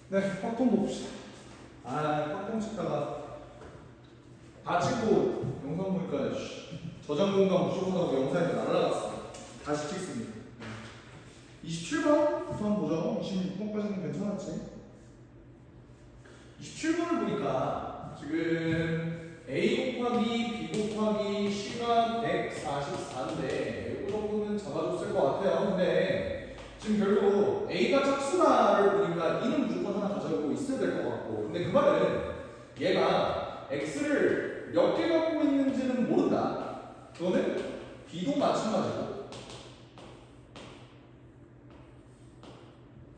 네, 확통 봅시다. 확통 찍다가 다 찍고 영상 보니까 저장 공간 부족하다고 영상이 날라갔어. 다시 찍습니다. 27번부터 한번 보죠. 26번까지는 괜찮았지. 27번을 보니까 지금 A 곱하기 B 곱하기 C가 144인데 이거 정도는 잡아줬을 것 같아요. 근데 지금 결국 A가 짝수나를 보니까 E는 무조건 하나 가져가고 있어야 될 것 같고, 근데 그 말은 얘가 X를 몇 개 갖고 있는지는 모른다. 그거는 B도 마찬가지고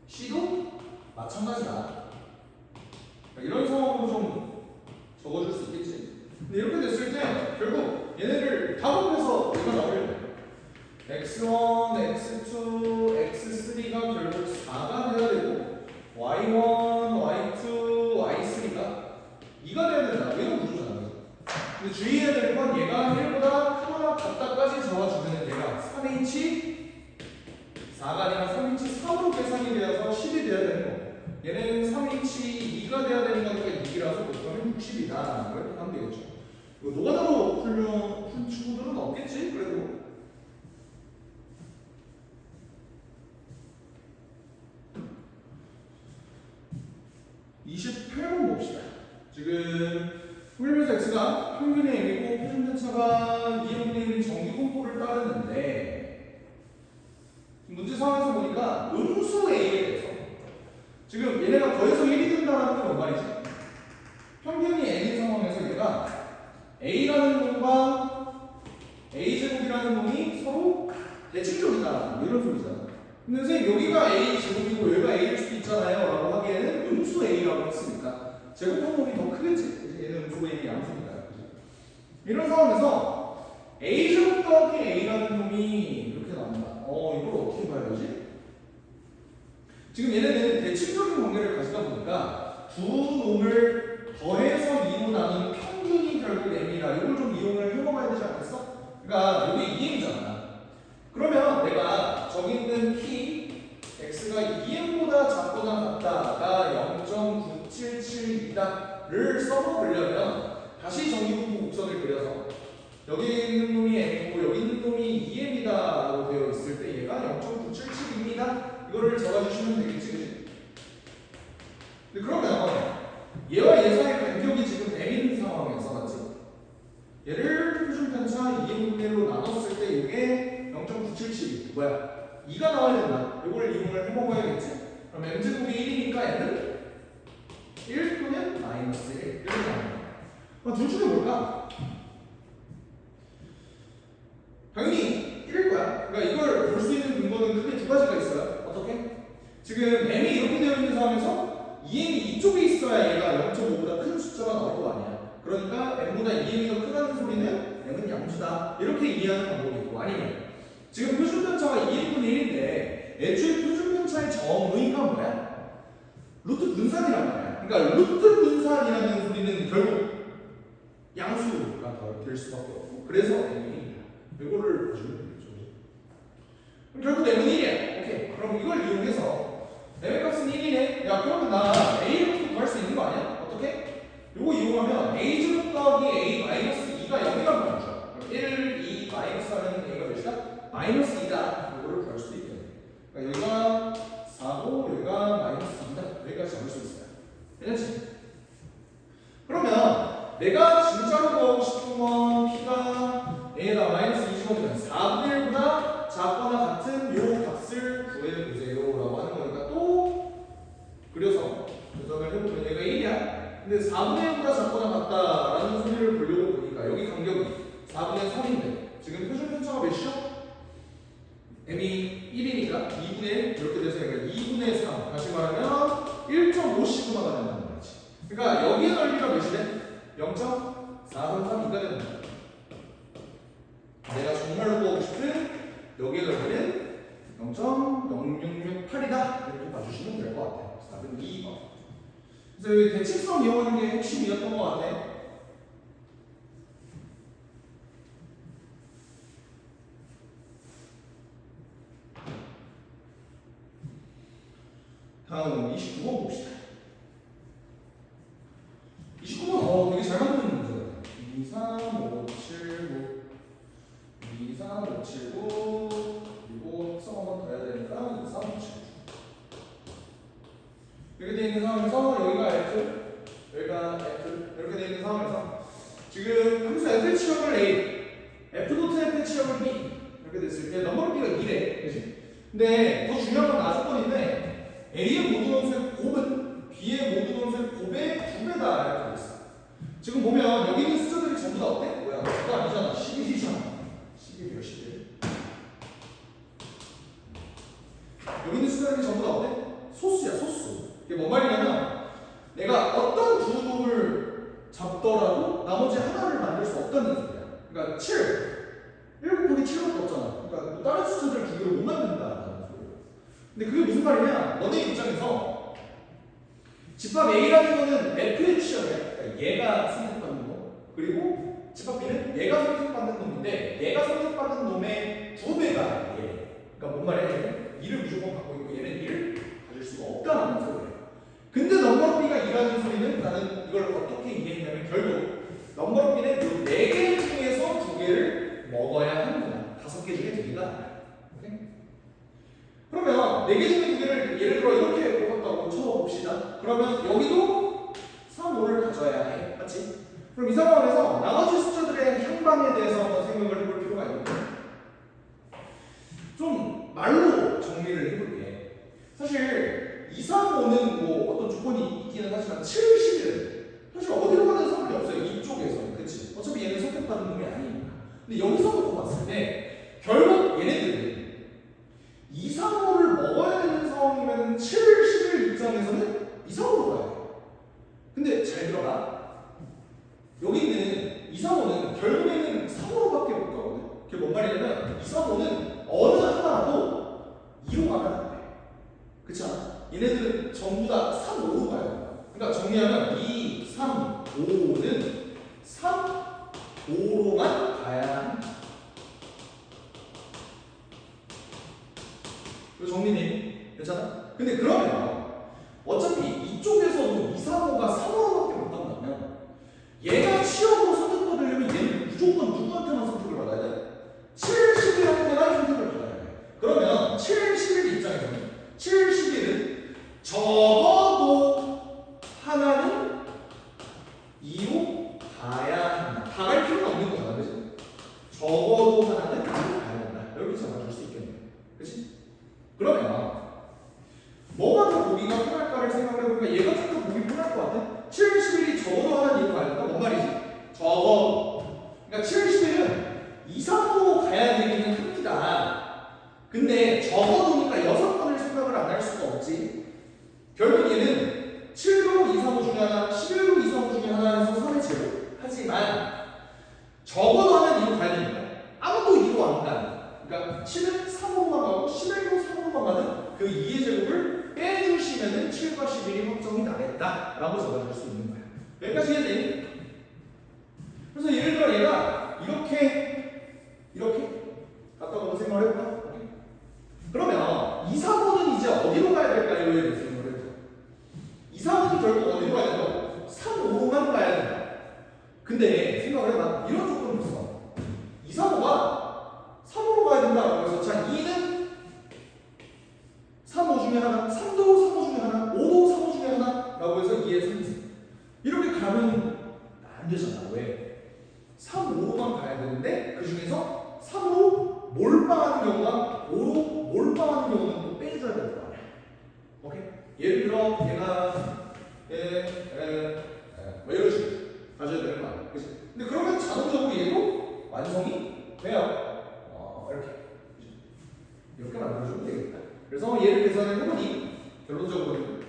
C도 마찬가지다. 이런 상황으로 좀 적어줄 수 있겠지. 근데 이렇게 됐을 때 결국 얘네를 다 곱해서 얘가 나오려면 x1, x2, x3가 결국 4가 돼야 되고 y1, y2, y3가 2가 돼야 된다. 얘는 구조잖아. 근데 주의해야 될 건 얘가 1보다 크거나 같다까지 잡아주면 얘가 3h 4가 아니라 3h 3으로 계산이 되어서 10이 돼야 되는 거고, 얘는 3h 2가 돼야 되는 거니까 6이라서 보통은 60이다 라는 걸 하면 되겠죠. 이거 노가다로 풀 친구들은 없겠지? 그래도 28번 봅시다. 지금 풀면서 x가 평균의 m이고 표준편차가 2분의 1인 정기 분포를 따르는데 문제 상황에서 보니까 음수 a에 대해서 지금 얘네가 더해서 1이 된다는 건 뭔 말이지? 평균이 n인 상황에서 얘가 a라는 놈과 a제곱이라는 놈이 서로 대칭적이다 이런 소리잖아. 근데 선생님 여기가 a 제곱이고 여기가 a일 수도 있잖아요 라고 하기에는 음수 a라고 했으니까 제곱한 놈이 더 크겠지. 얘는 음수 a의 양수니까. 이런 상황에서 a 제곱 더하기 a라는 놈이 이렇게 나온다. 이걸 어떻게 봐야 되지? 지금 얘네는 대칭적인 관계를 가지다 보니까 두 놈을 더해서 2로 나눈 평균이 결국 m이라 이걸 좀 이용을 해먹어야 되지 않겠어? 그러니까 여기 2m잖아. 그러면 내가 저기 있는 키 x가 2m보다 작거나 같다가 0.9772다를 써보려면 다시 정기분포 곡선을 그려서 여기 있는 놈이 m이고 여기 있는 놈이 2m이다라고 되어 있을 때 얘가 0.9772입니다. 이거를 적어주시면 되겠지, 그치? 근데 그러면 얘와 얘 사이 간격이 지금 m인 상황에서 맞지? 얘를 표준편차 2분의 1로 나눴을 때 이게 0.9772 뭐야? 2가 나와야 된다. 이걸 이용을 해먹어야겠지? 그럼 m제곱이 1이니까 얘는 1 또는 마이너스 1 이렇게 나옵니다. 그럼 둘 중에 뭘까? 당연히 1일 거야. 그러니까 이걸 볼 수 있는 근거는 크게 두 가지가 있어요. 어떻게? 지금 m이 이렇게 되어 있는 상황에서 2m이 이쪽에 있어야 얘가 0.5보다 큰 숫자가 나올 거 아니야. 그러니까 m보다 2m이 더 크다는 소리는 m은 양수다. 이렇게 이해하는 방법이 있고, 아니면 지금 표준편차가 2m분의 1인데 애초에 표준편차의 정의가 뭐야? 루트 분산이란 말이야. 그러니까 루트 분산이라는 소리는 결국 양수가 더 될 수밖에 없고, 그래서 m이 이거를 보시면 되겠죠. 그럼 결국 m은 1이야. 오케이. 그럼 이걸 이용해서 m의 값은 1이네. 야, 그러면 나 a를 구할 수 있는 거 아니야? 어떻게? 이거 이용하면 a 제곱 더하기 a 마이너스 2가 0이라고 하죠. 1, 2 마이너스 하면 a가 몇이다? 마이너스 2다. 이거를 구할 수도 있겠네. 그러니까 여기가 4고 여기가 마이너스 2다. 여기까지 잡을 수 있어요. 괜찮지? 그러면 내가 진짜로 구하고 싶은 건 p가 a에다 마이너스 20이면 4분의 1보다 작거나 같은 요 값을 구해보세요 라고 하는 거니까 또 그려서 분석을 해보면 얘가 1이야. 근데 4분의 1보다 작거나 같다라는 소리를 보려고 보니까 여기 간격이 4분의 3인데 지금 표준편차가 몇이죠? m이 1이니까 2분의 1 이렇게 돼서 얘가 2분의 3 다시 말하면 1.5시그마가 된다는 거지. 그러니까 여기의 넓이가 몇이래? 0.433이가 되는 거야. 내가 정말로 구하고 싶은 여기의 넓이는 0.0668이다 이렇게 봐주시면 될 것 같아요. 답은 2번. 그래서 여기 대칭성 이용하는 게 핵심이었던 것 같아. 다음 29번 봅시다. 돼. 그치? 근데 더 중요한 건 나조건인데 A의 모든 원소의 곱은 B의 모든 원소의 곱의 2배다 이렇게 돼 있어. 지금 보면 여기 있는 숫자들이 전부 다 어때? 뭐야? 그거 아니잖아. 11이잖아. 11이야 11. 여기 있는 숫자들이 전부 다 어때? 소수야 소수. 이게 뭔 말이냐면 내가 어떤 두 놈을 잡더라도 나머지 하나를 만들 수 없다는 소리야. 그러니까 7. 1 곱하기 7밖에 없잖아. 그러니까 뭐 다른 숫자들 두 개를 못 만든다는 소리야. 근데 그게 무슨 말이냐? 너네 입장에서 집합 A라는 거는 F의 취업이야. 그러니까 얘가 선택받는 거. 그리고 집합 B는 얘가 선택받는 놈인데 얘가 선택받는 놈의 2배가 얘. 그러니까 뭔 말이야? 얘는 2를 무조건 갖고 있고 얘는 2를 가질 수가 없다는 소리야. 근데 넘버 B가 2라는 소리는 나는 이걸 어떻게 이해했냐면 결국 넘버 B는 이 4개 중에서 2개를 먹어야 하는 거야. 5개 중에 2개가 아니야. 오케이? 그러면 4개 중에 2개를 예를 들어 이렇게 뽑았다고 쳐봅시다. 그러면 여기도 3, 5를 가져야 해. 맞지? 그럼 이 상황에서 나머지 숫자들의 향방에 대해서 한번 생각을 해볼 필요가 있는데 좀 말로 정리를 해볼게. 사실 2, 3, 5는 뭐 어떤 조건이 있기는 하지만 7, 11은 사실 어디로 가는 상관이 없어요. 이쪽에서. 그치? 어차피 얘는 선택받는 놈이 아니니까. 근데 여기서 놓고 봤을 때 결국 얘네들은 2, 3, 5를 먹어야 되는 상황이면 7, 11 입장에서는 2, 3, 5로 가야 돼. 근데 잘 들어봐. 여기 있는 2, 3, 5는 결국에는 3으로밖에 못 가거든. 그게 뭔 말이냐면 2, 3, 5는 어느 하나라도 2로 가면 안 돼. 그렇지 않아? 얘네들은 전부 다 3, 5로 가야 된다. 그러니까 정리하면 2, 3, 5는 3, 5로만 가야 한다. 이거 정리니? 괜찮아? 근데 그러면 어차피 이쪽에서도 2, 3, 5가 3으로밖에 못 간다면 얘가 취업으로 선택받으려면 얘는 무조건 누구한테만 선택을 받아야 돼? 7, 11한테만 선택을 받아야 돼. 그러면 7, 11 입장에서는 7, 11은 적어도 하나는 2로 가야 한다. 다 갈 필요는 없는 거잖아. 그치? 적어도 하나는 2로 가야 한다. 이렇게 잡아줄 수 있겠네. 그치? 그러면 뭐가 더 보기가 편할까를 생각을 해보니까 얘가 좀 더 보기 편할 것 같아. 7, 11이 적어도 하나는 2로 가야 된다. 뭔 말이지? 적어도. 그러니까 7, 11은 2, 3으로 가야 되기는 합니다. 근데 적어도니까 6번을 생각을 안 할 수가 없지. 결국 얘는 7로 2, 3, 5 중에 하나, 11로 2, 3, 5 중에 하나 해서 3의 제곱. 하지만 적어도 하나는 2로 가야 됩니다. 아무도 2로 안 가는. 그러니까 7은 3으로만 가고 11도 3으로만 가는 그 2의 제곱을 빼주시면은 7과 11이 확정이 나겠다 라고 적어줄 수 있는 거야. 여기까지 이해되니? 그래서 예를 들어 얘가 이렇게 갖다 보는 생각을 해볼까? 그러면 2, 3호는 이제 어디로 가야 될까요? 에 대해서 생각을 해보자. 2, 3호는 결국 어디로 가야 된다고? 3, 5로만 가야 된다. 근데 생각을 해봐. 이런 조건이 있어. 2, 3호가 3으로 가야 된다. 그래서 자 2는 3, 5 중에 하나, 3도 3, 5 중에 하나, 5도 3, 5 중에 하나 라고 해서 2의 3승. 이렇게 가면 안 되잖아. 왜? 3, 5로만 가야 되는데 그 중에서 3으로 몰빵하는 경우가 5로 몰빵하는 경우는 또 빼줘야 될 거 아니야. 오케이? 예를 들어 얘가 뭐 이런 식으로 가져야 되는 거 아니야. 그치? 근데 그러면 자동적으로 얘도 완성이 돼요. 이렇게 만들어주면 되겠다. 그래서 얘를 계산을 해보니 결론적으로는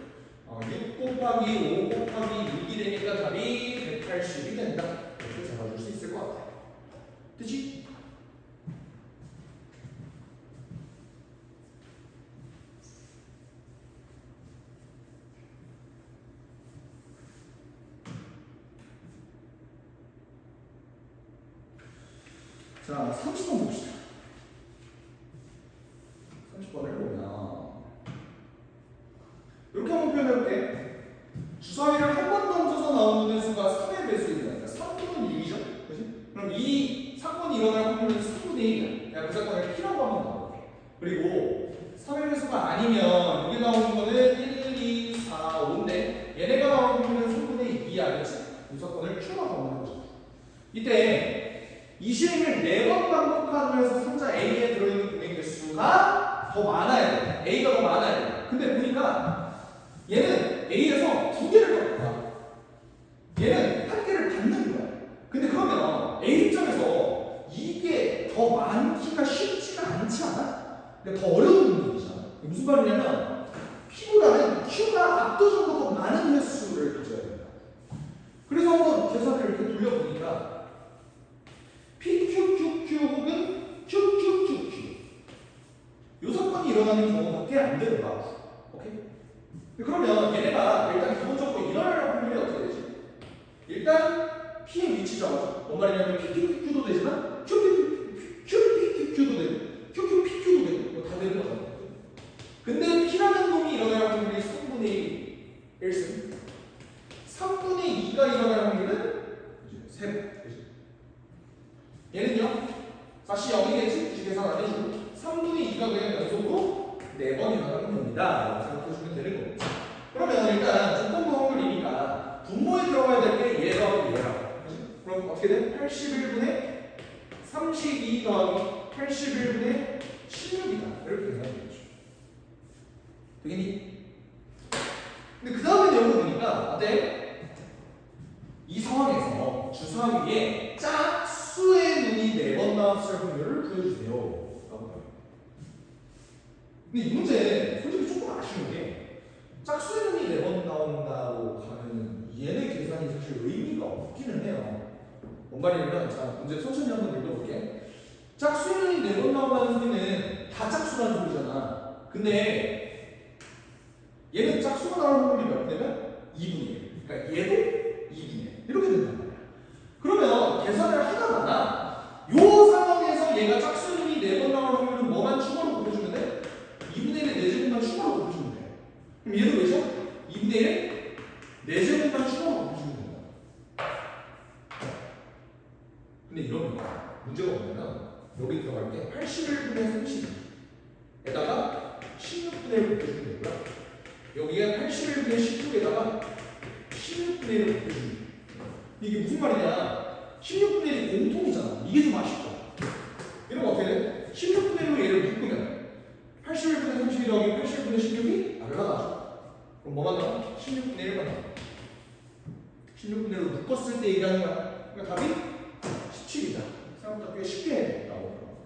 6 곱하기 5 곱하기 6이 되니까 답이 180이 된다. 이렇게 잡아줄 수 있을 것 같아. 되지? 자, 30번 봅시다. 30번을 보면 이렇게 한번 표현해볼게. 주사위를 한 번 던져서 나오는 수가 3의 배수입니다. 그러니까 3분의 6이죠? 그치? 그럼 이 사건이 일어날 확률은 3분의 1이야. 내가 그 사건을 P라고 한번 나올게. 그리고 3의 배수가 아니면 여기 나오는 거는 1, 2, 4, 5인데 얘네가 나오는 확률은 3분의 2야. 그치? 이 사건을 Q라고 한번 해보자. 이때 이 시행을 4번 반복하면서 상자 A에 들어있는 공의 개수가 더 많아야 돼. A가 더 많아야 돼. 근데 보니까 얘는 A에서 2개를 받는 거야. 얘는 1개를 받는 거야. 근데 그러면 A 입장에서 이게 더 많기가 쉽지가 않지 않아? 근데 더 어려운 일이잖아. 무슨 말이냐면 P보다는 Q가 압도적으로 더 많은 횟수를 가져야 된다. 그래서 한번 계산을 이렇게 돌려보니까 PQQQ 혹은 QQQQ 요 사건이 일어나는 경우밖에 안 되는 거야. 오케이? 그러면 얘네가 일단 기본적으로 일어날 확률이 어떻게 되지? 일단 P의 위치 정하죠. 뭔 말이냐면 PQQQ도 되지만 QPQQ도 되고 QQPQ도 되고 뭐 다 되는 거잖아. 근데 P라는 놈이 일어날 확률이 3분의 1승 3분의 2가 일어날 확률은 3배. 얘는요? 다시 0이겠지? 굳이 계산 안 해주고 3분의 2가 그냥 연속으로 4번 일어나는 겁니다. 라고 생각해주면 되는 거고. 그러면 일단 조건부 확률이니까 분모에 들어가야 될 게 얘하고 얘라고. 그럼 어떻게 돼? 81분의 32 더하기 81분의 16이다. 이렇게 계산하면 되겠죠. 되겠니? 근데 그 다음에 내용을 보니까 어때? 이 상황에서 주사위에 짝수의 눈이 4번 나왔을 확률을 구해주세요. 라고 해요. 근데 이 문제 솔직히 조금 아쉬운 게 짝수의 눈이 4번 나온다고 하면 얘네 계산이 사실 의미가 없기는 해요. 뭔 말이냐면 자 문제 천천히 한번 읽어볼게. 짝수의 눈이 4번 나온다는 소리는 다 짝수라는 소리잖아. 근데 얘는 짝수가 나올 확률이 몇 배면 2분의 1. 그러니까 얘도 2분의 1. 이렇게 된단 말이야. 그러면 계산을 하다마다 요 상황에서 얘가 짝수의 눈이 4번 나올 확률은 뭐만 추가로 곱해주면 돼? 2분의 1의 4제곱만 추가로 곱해주면 돼. 그럼 얘도 왜죠? 2분의 1 4제곱만 추가로 곱해주면 된다. 근데 이러면 문제가 뭐냐면 여기 들어갈 게 81분의 30에다가 16분의 1을 곱해주면 되고요. 여기가 81분의 16에다가 16분의 1을 곱해주면 돼. 이게 무슨 말이냐? 16분의 1이 공통이잖아. 이게 좀 아쉽다. 이러면 어떻게 돼? 16분의 1로 얘를 묶으면 81분의 32 더하기 81분의 16이 날라가죠. 그럼 뭐만 나와? 16분의 1만 나와. 16분의 1로 묶었을 때 얘기하는 거야. 그러니까 답이 17이다. 생각보다 꽤 쉽게 나오더라고요.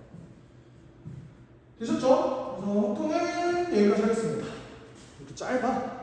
되셨죠? 그래서 통은 여기까지 하겠습니다. 이렇게 짧아.